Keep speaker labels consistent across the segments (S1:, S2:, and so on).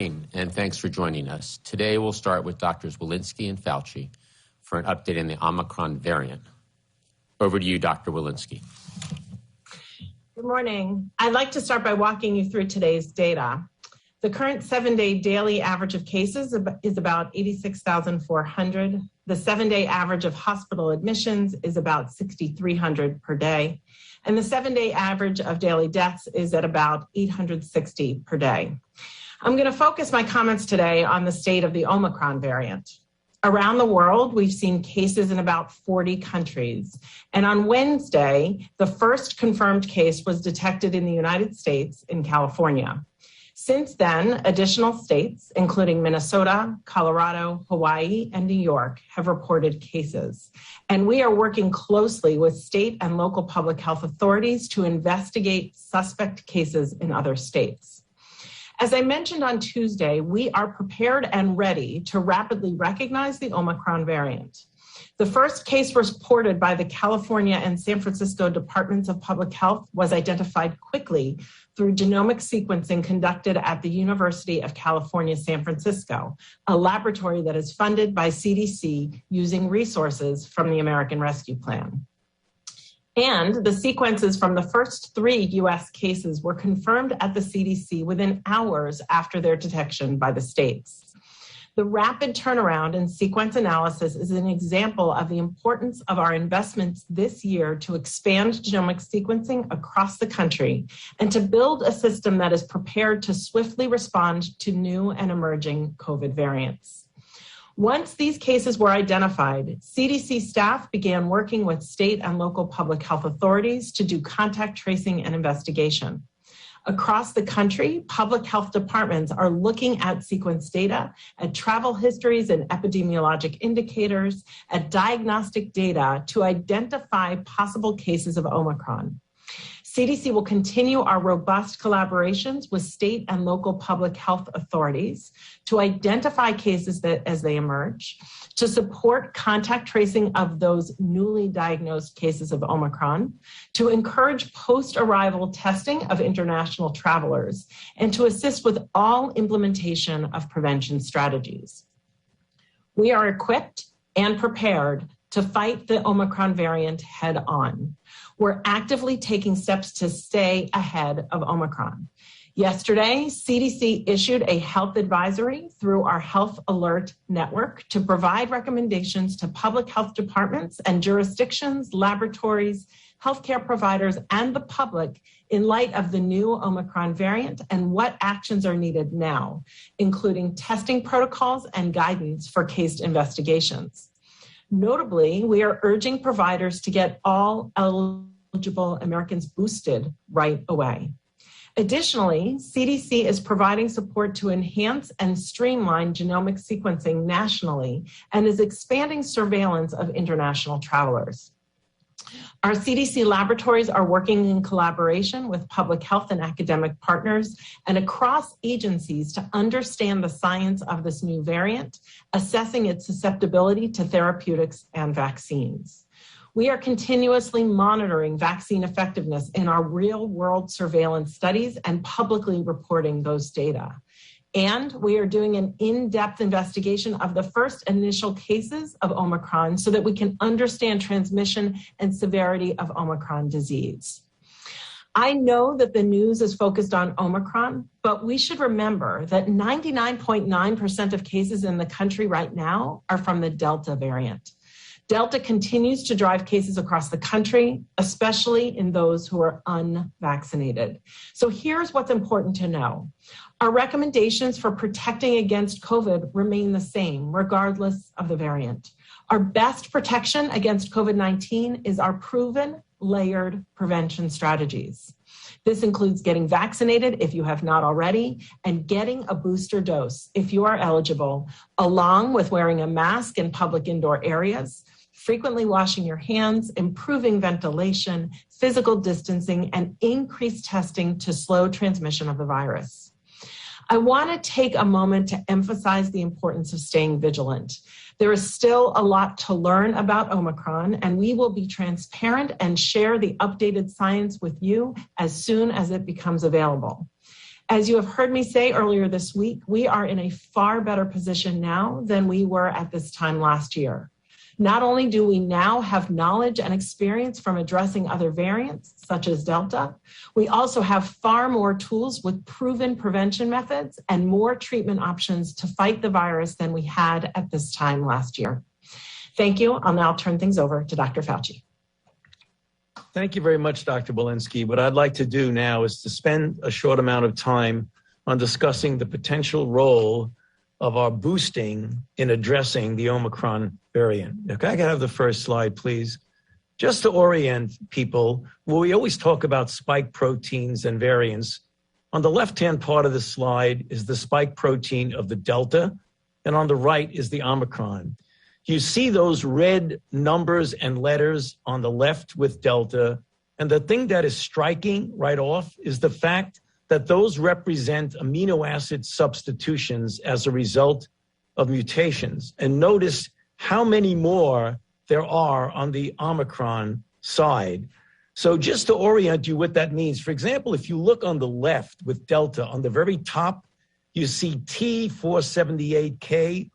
S1: And thanks for joining us. Today we'll start with Drs. Walensky and Fauci for an update on the Omicron variant. Over to you, Dr. Walensky.
S2: Good morning. I'd like to start by walking you through today's data. The current 7-day daily average of cases is about 86,400. The 7-day average of hospital admissions is about 6,300 per day. And the 7-day average of daily deaths is at about 860 per day. I'm going to focus my comments today on the state of the Omicron variant. Around the world, we've seen cases in about 40 countries. And on Wednesday, the first confirmed case was detected in the United States in California. Since then, additional states, including Minnesota, Colorado, Hawaii, and New York, have reported cases. And we are working closely with state and local public health authorities to investigate suspect cases in other states. As I mentioned on Tuesday, we are prepared and ready to rapidly recognize the Omicron variant. The first case reported by the California and San Francisco Departments of Public Health was identified quickly through genomic sequencing conducted at the University of California, San Francisco, a laboratory that is funded by CDC using resources from the American Rescue Plan. And the sequences from the first 3 U.S. cases were confirmed at the CDC within hours after their detection by the states. The rapid turnaround in sequence analysis is an example of the importance of our investments this year to expand genomic sequencing across the country and to build a system that is prepared to swiftly respond to new and emerging COVID variants. Once these cases were identified, CDC staff began working with state and local public health authorities to do contact tracing and investigation. Across the country, public health departments are looking at sequence data, at travel histories and epidemiologic indicators, at diagnostic data to identify possible cases of Omicron. CDC will continue our robust collaborations with state and local public health authorities to identify cases as they emerge, to support contact tracing of those newly diagnosed cases of Omicron, to encourage post-arrival testing of international travelers, and to assist with all implementation of prevention strategies. We are equipped and prepared to fight the Omicron variant head on. We're actively taking steps to stay ahead of Omicron. Yesterday, CDC issued a health advisory through our Health Alert Network to provide recommendations to public health departments and jurisdictions, laboratories, healthcare providers, and the public in light of the new Omicron variant and what actions are needed now, including testing protocols and guidance for case investigations. Notably, we are urging providers to get all eligible Americans boosted right away. Additionally, CDC is providing support to enhance and streamline genomic sequencing nationally and is expanding surveillance of international travelers. Our CDC laboratories are working in collaboration with public health and academic partners and across agencies to understand the science of this new variant, assessing its susceptibility to therapeutics and vaccines. We are continuously monitoring vaccine effectiveness in our real-world surveillance studies and publicly reporting those data. And we are doing an in-depth investigation of the first initial cases of Omicron so that we can understand transmission and severity of Omicron disease. I know that the news is focused on Omicron, but we should remember that 99.9% of cases in the country right now are from the Delta variant. Delta continues to drive cases across the country, especially in those who are unvaccinated. So here's what's important to know. Our recommendations for protecting against COVID remain the same, regardless of the variant. Our best protection against COVID-19 is our proven layered prevention strategies. This includes getting vaccinated if you have not already and getting a booster dose if you are eligible, along with wearing a mask in public indoor areas, frequently washing your hands, improving ventilation, physical distancing, and increased testing to slow transmission of the virus. I want to take a moment to emphasize the importance of staying vigilant. There is still a lot to learn about Omicron, and we will be transparent and share the updated science with you as soon as it becomes available. As you have heard me say earlier this week, we are in a far better position now than we were at this time last year. Not only do we now have knowledge and experience from addressing other variants, such as Delta, we also have far more tools with proven prevention methods and more treatment options to fight the virus than we had at this time last year. Thank you. I'll now turn things over to Dr. Fauci.
S3: Thank you very much, Dr. Walensky. What I'd like to do now is to spend a short amount of time on discussing the potential role of our boosting in addressing the Omicron variant. Okay, I can have the first slide, please. Just to orient people, well, we always talk about spike proteins and variants. On the left-hand part of the slide is the spike protein of the Delta, and on the right is the Omicron. You see those red numbers and letters on the left with Delta, and the thing that is striking right off is the fact that those represent amino acid substitutions as a result of mutations. And notice how many more there are on the Omicron side. So just to orient you what that means, for example, if you look on the left with Delta, on the very top, you see T478K.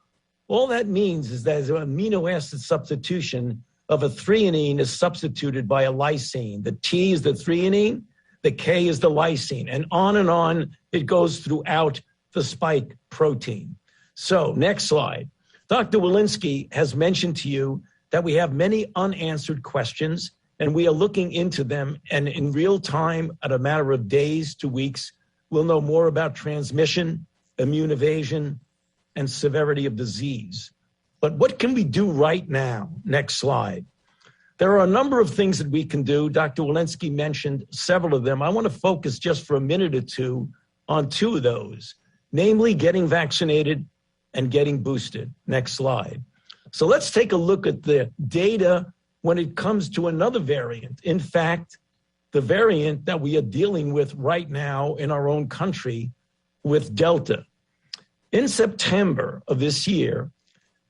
S3: All that means is that an amino acid substitution of a threonine is substituted by a lysine. The T is the threonine, the K is the lysine, and on it goes throughout the spike protein. So next slide. Dr. Walensky has mentioned to you that we have many unanswered questions, and we are looking into them, and in real time, at a matter of days to weeks, we'll know more about transmission, immune evasion, and severity of disease. But what can we do right now? Next slide. There are a number of things that we can do. Dr. Walensky mentioned several of them. I want to focus just for a minute or two on two of those, namely getting vaccinated and getting boosted. Next slide. So let's take a look at the data when it comes to another variant. In fact, the variant that we are dealing with right now in our own country with Delta. In September of this year,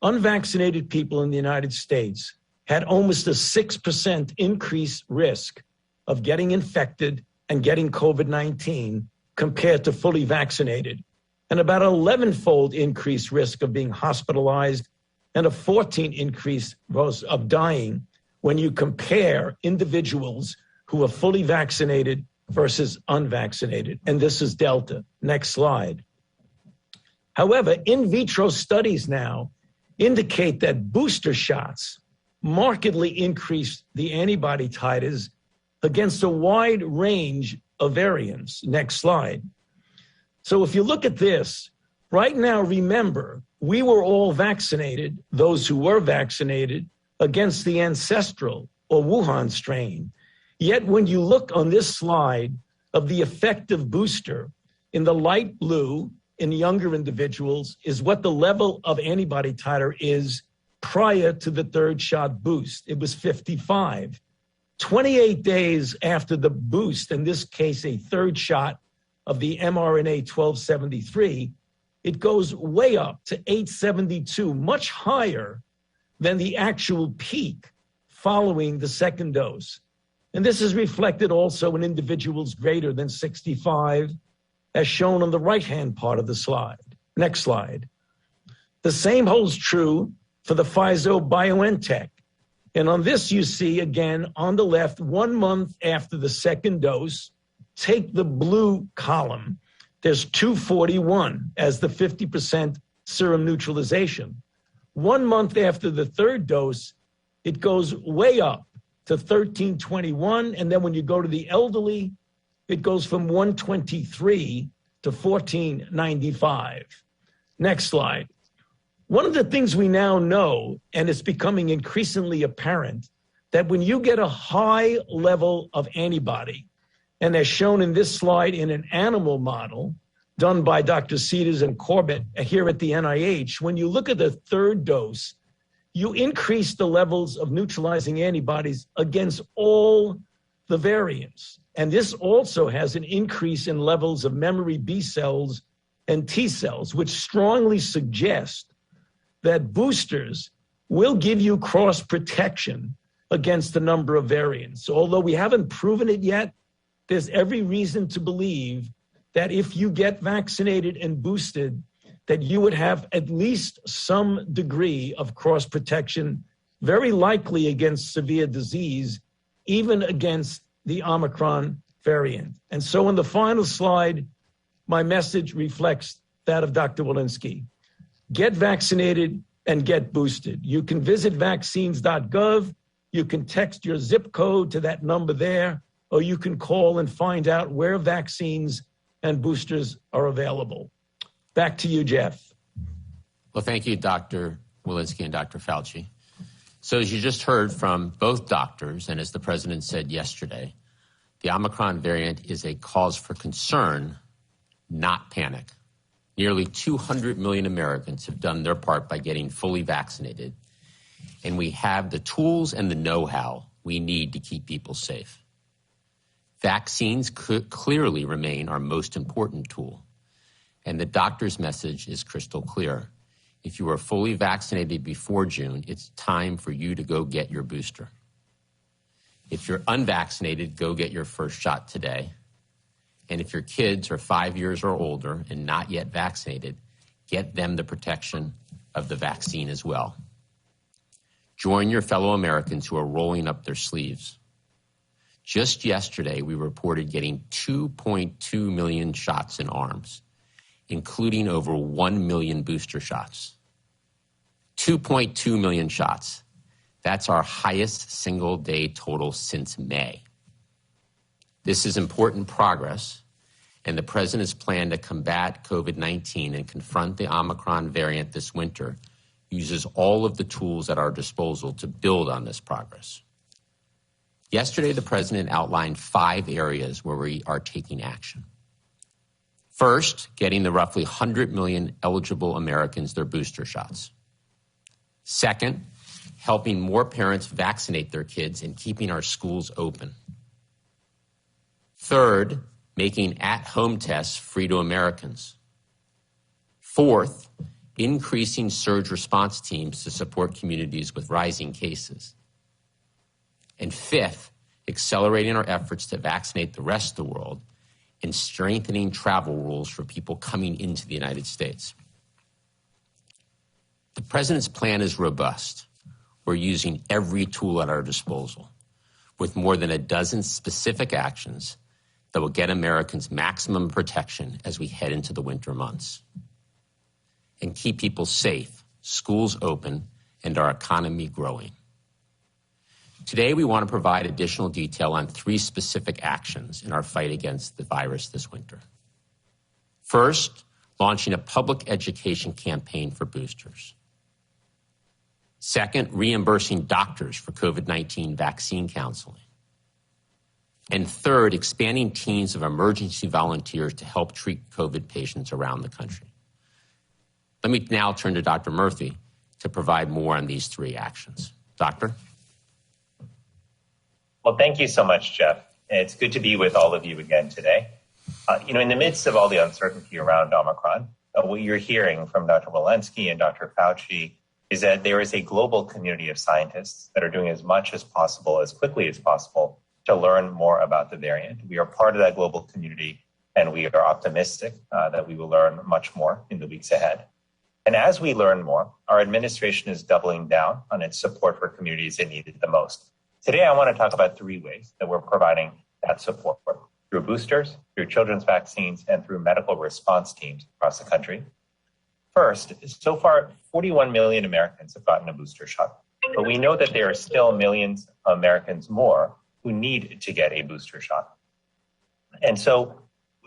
S3: unvaccinated people in the United States had almost a 6% increased risk of getting infected and getting COVID-19 compared to fully vaccinated, and about an 11-fold increased risk of being hospitalized and a 14 increase of dying when you compare individuals who are fully vaccinated versus unvaccinated. And this is Delta. Next slide. However, in vitro studies now indicate that booster shots markedly increase the antibody titers against a wide range of variants. Next slide. So if you look at this, right now, remember, we were all vaccinated, those who were vaccinated, against the ancestral or Wuhan strain. Yet when you look on this slide of the effective booster in the light blue in younger individuals is what the level of antibody titer is prior to the third shot boost. It was 55. 28 days after the boost, in this case, a third shot of the mRNA 1273, it goes way up to 872, much higher than the actual peak following the second dose. And this is reflected also in individuals greater than 65, as shown on the right-hand part of the slide. Next slide. The same holds true for the Pfizer-BioNTech. And on this, you see, again, on the left, 1 month after the second dose, take the blue column. There's 241 as the 50% serum neutralization. 1 month after the third dose, it goes way up to 1321. And then when you go to the elderly, it goes from 123 to 1495. Next slide. One of the things we now know, and it's becoming increasingly apparent, that when you get a high level of antibody, and as shown in this slide in an animal model done by Dr. Cedars and Corbett here at the NIH, when you look at the third dose, you increase the levels of neutralizing antibodies against all the variants. And this also has an increase in levels of memory B cells and T cells, which strongly suggest that boosters will give you cross protection against a number of variants. So although we haven't proven it yet, there's every reason to believe that if you get vaccinated and boosted, that you would have at least some degree of cross protection, very likely against severe disease, even against the Omicron variant. And so in the final slide, my message reflects that of Dr. Walensky. Get vaccinated and get boosted. You can visit vaccines.gov. You can text your zip code to that number there, or you can call and find out where vaccines and boosters are available. Back to you, Jeff.
S1: Well, thank you, Dr. Walensky and Dr. Fauci. So as you just heard from both doctors, and as the president said yesterday, the Omicron variant is a cause for concern, not panic. Nearly 200 million Americans have done their part by getting fully vaccinated, and we have the tools and the know-how we need to keep people safe. Vaccines could clearly remain our most important tool, and the doctor's message is crystal clear. If you are fully vaccinated before June, it's time for you to go get your booster. If you're unvaccinated, go get your first shot today. And if your kids are 5 years or older and not yet vaccinated, get them the protection of the vaccine as well. Join your fellow Americans who are rolling up their sleeves. Just yesterday, we reported getting 2.2 million shots in arms, including over 1 million booster shots. 2.2 million shots. That's our highest single-day total since May. This is important progress, and the president's plan to combat COVID-19 and confront the Omicron variant this winter uses all of the tools at our disposal to build on this progress. Yesterday, the president outlined 5 areas where we are taking action. First, getting the roughly 100 million eligible Americans their booster shots. Second, helping more parents vaccinate their kids and keeping our schools open. Third, making at-home tests free to Americans. Fourth, increasing surge response teams to support communities with rising cases. And fifth, accelerating our efforts to vaccinate the rest of the world and strengthening travel rules for people coming into the United States. The president's plan is robust. We're using every tool at our disposal, with more than a dozen specific actions that will get Americans maximum protection as we head into the winter months and keep people safe, schools open, and our economy growing. Today, we want to provide additional detail on 3 specific actions in our fight against the virus this winter. First, launching a public education campaign for boosters. Second, reimbursing doctors for COVID-19 vaccine counseling. And third, expanding teams of emergency volunteers to help treat COVID patients around the country. Let me now turn to Dr. Murthy to provide more on these 3 actions. Doctor?
S4: Well, thank you so much, Jeff. It's good to be with all of you again today. In the midst of all the uncertainty around Omicron, what you're hearing from Dr. Walensky and Dr. Fauci is that there is a global community of scientists that are doing as much as possible, as quickly as possible, to learn more about the variant. We are part of that global community, and we are optimistic that we will learn much more in the weeks ahead. And as we learn more, our administration is doubling down on its support for communities that need it the most. Today, I want to talk about 3 ways that we're providing that support: through boosters, through children's vaccines, and through medical response teams across the country. First, so far, 41 million Americans have gotten a booster shot, but we know that there are still millions of Americans more who need to get a booster shot. And so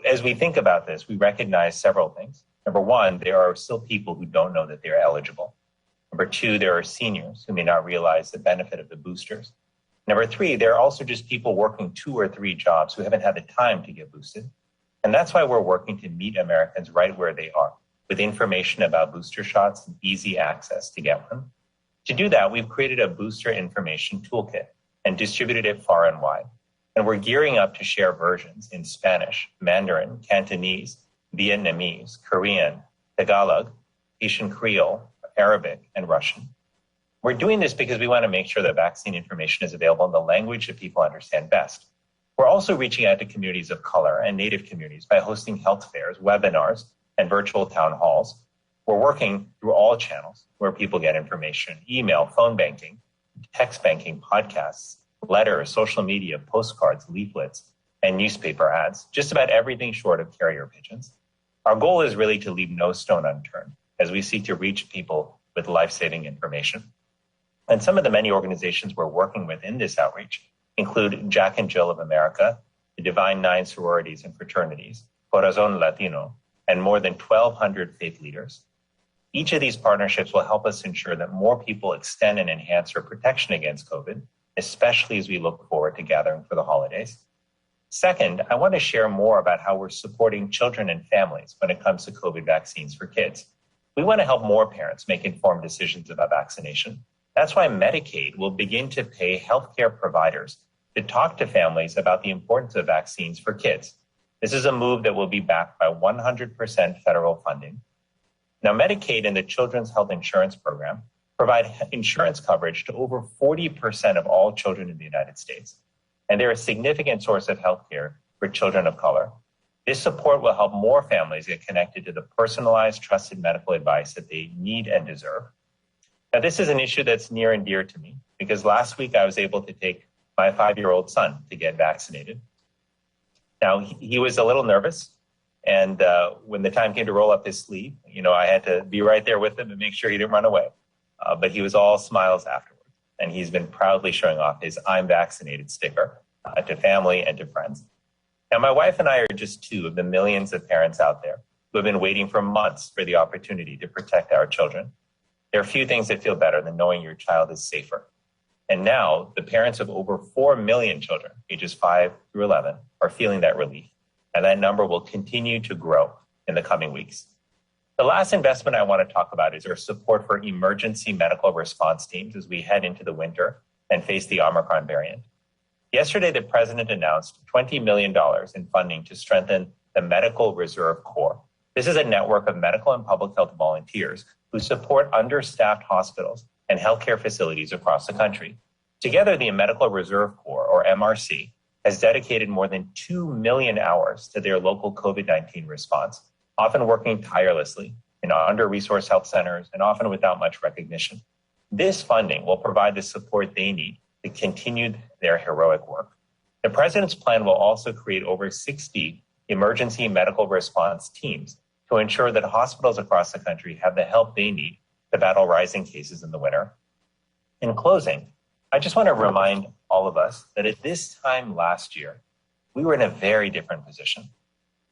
S4: as we think about this, we recognize several things. Number 1, there are still people who don't know that they're eligible. Number 2, there are seniors who may not realize the benefit of the boosters. Number 3, there are also just people working 2 or 3 jobs who haven't had the time to get boosted. And that's why we're working to meet Americans right where they are, with information about booster shots and easy access to get one. To do that, we've created a booster information toolkit and distributed it far and wide. And we're gearing up to share versions in Spanish, Mandarin, Cantonese, Vietnamese, Korean, Tagalog, Haitian Creole, Arabic, and Russian. We're doing this because we want to make sure that vaccine information is available in the language that people understand best. We're also reaching out to communities of color and Native communities by hosting health fairs, webinars, and virtual town halls. We're working through all channels where people get information: email, phone banking, text banking, podcasts, letters, social media, postcards, leaflets, and newspaper ads, just about everything short of carrier pigeons. Our goal is really to leave no stone unturned as we seek to reach people with life-saving information. And some of the many organizations we're working with in this outreach include Jack and Jill of America, the Divine Nine Sororities and Fraternities, Corazon Latino, and more than 1,200 faith leaders. Each of these partnerships will help us ensure that more people extend and enhance our protection against COVID, especially as we look forward to gathering for the holidays. Second, I want to share more about how we're supporting children and families when it comes to COVID vaccines for kids. We want to help more parents make informed decisions about vaccination. That's why Medicaid will begin to pay healthcare providers to talk to families about the importance of vaccines for kids. This is a move that will be backed by 100% federal funding. Now, Medicaid and the Children's Health Insurance Program provide insurance coverage to over 40% of all children in the United States. And they're a significant source of healthcare for children of color. This support will help more families get connected to the personalized, trusted medical advice that they need and deserve. Now, this is an issue that's near and dear to me because last week I was able to take my 5-year-old son to get vaccinated. Now, he was a little nervous. And when the time came to roll up his sleeve, I had to be right there with him and make sure he didn't run away. But he was all smiles afterwards. And he's been proudly showing off his "I'm vaccinated" sticker to family and to friends. Now, my wife and I are just two of the millions of parents out there who have been waiting for months for the opportunity to protect our children. There are few things that feel better than knowing your child is safer. And now the parents of over 4 million children, ages 5 through 11, are feeling that relief. And that number will continue to grow in the coming weeks. The last investment I want to talk about is our support for emergency medical response teams as we head into the winter and face the Omicron variant. Yesterday, the president announced $20 million in funding to strengthen the Medical Reserve Corps. This is a network of medical and public health volunteers who support understaffed hospitals and healthcare facilities across the country. Together, the Medical Reserve Corps, or MRC, has dedicated more than 2 million hours to their local COVID-19 response, often working tirelessly in under-resourced health centers and often without much recognition. This funding will provide the support they need to continue their heroic work. The president's plan will also create over 60 emergency medical response teams to ensure that hospitals across the country have the help they need to battle rising cases in the winter. In closing, I just want to remind all of us that at this time last year, we were in a very different position.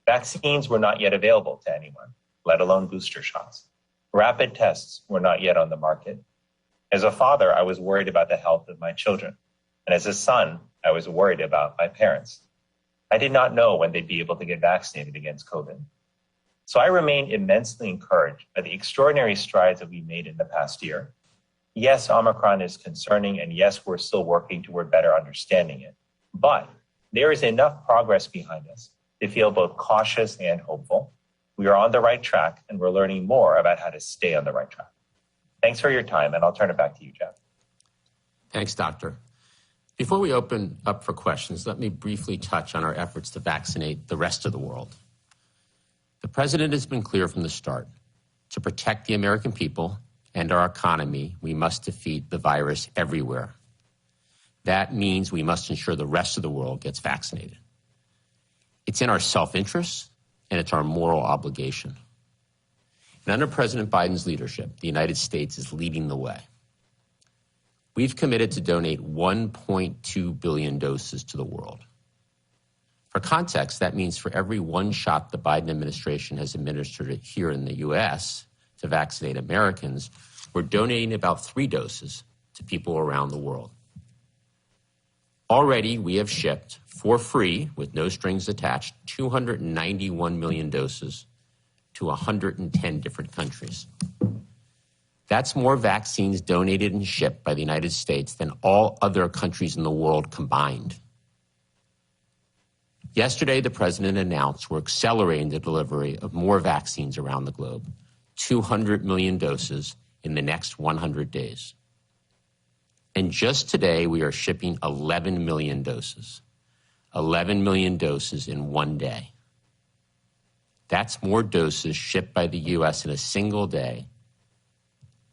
S4: Vaccines were not yet available to anyone, let alone booster shots. Rapid tests were not yet on the market. As a father, I was worried about the health of my children. And as a son, I was worried about my parents. I did not know when they'd be able to get vaccinated against COVID. So I remain immensely encouraged by the extraordinary strides that we made in the past year. Yes, Omicron is concerning, and yes, we're still working toward better understanding it. But there is enough progress behind us to feel both cautious and hopeful. We are on the right track, and we're learning more about how to stay on the right track. Thanks for your time, and I'll turn it back to you, Jeff.
S1: Thanks, Doctor. Before we open up for questions, let me briefly touch on our efforts to vaccinate the rest of the world. The president has been clear from the start. To protect the American people and our economy, we must defeat the virus everywhere. That means we must ensure the rest of the world gets vaccinated. It's in our self-interest, and it's our moral obligation. And under President Biden's leadership, the United States is leading the way. We've committed to donate 1.2 billion doses to the world. For context, that means for every one shot the Biden administration has administered here in the U.S. to vaccinate Americans, we're donating about 3 doses to people around the world. Already, we have shipped, for free, with no strings attached, 291 million doses to 110 different countries. That's more vaccines donated and shipped by the United States than all other countries in the world combined. Yesterday, the president announced we're accelerating the delivery of more vaccines around the globe, 200 million doses in the next 100 days. And just today, we are shipping 11 million doses. 11 million doses in one day. That's more doses shipped by the U.S. in a single day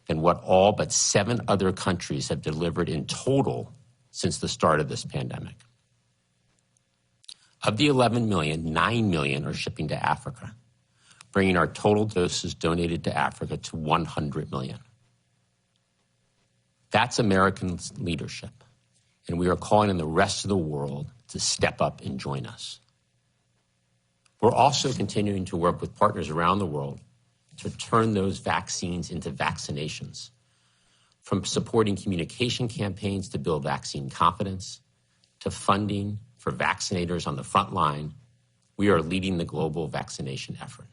S1: than what all but 7 other countries have delivered in total since the start of this pandemic. Of the 11 million, 9 million are shipping to Africa, bringing our total doses donated to Africa to 100 million. That's American leadership, and we are calling on the rest of the world to step up and join us. We're also continuing to work with partners around the world to turn those vaccines into vaccinations, from supporting communication campaigns to build vaccine confidence, to funding for vaccinators on the front line. We are leading the global vaccination effort.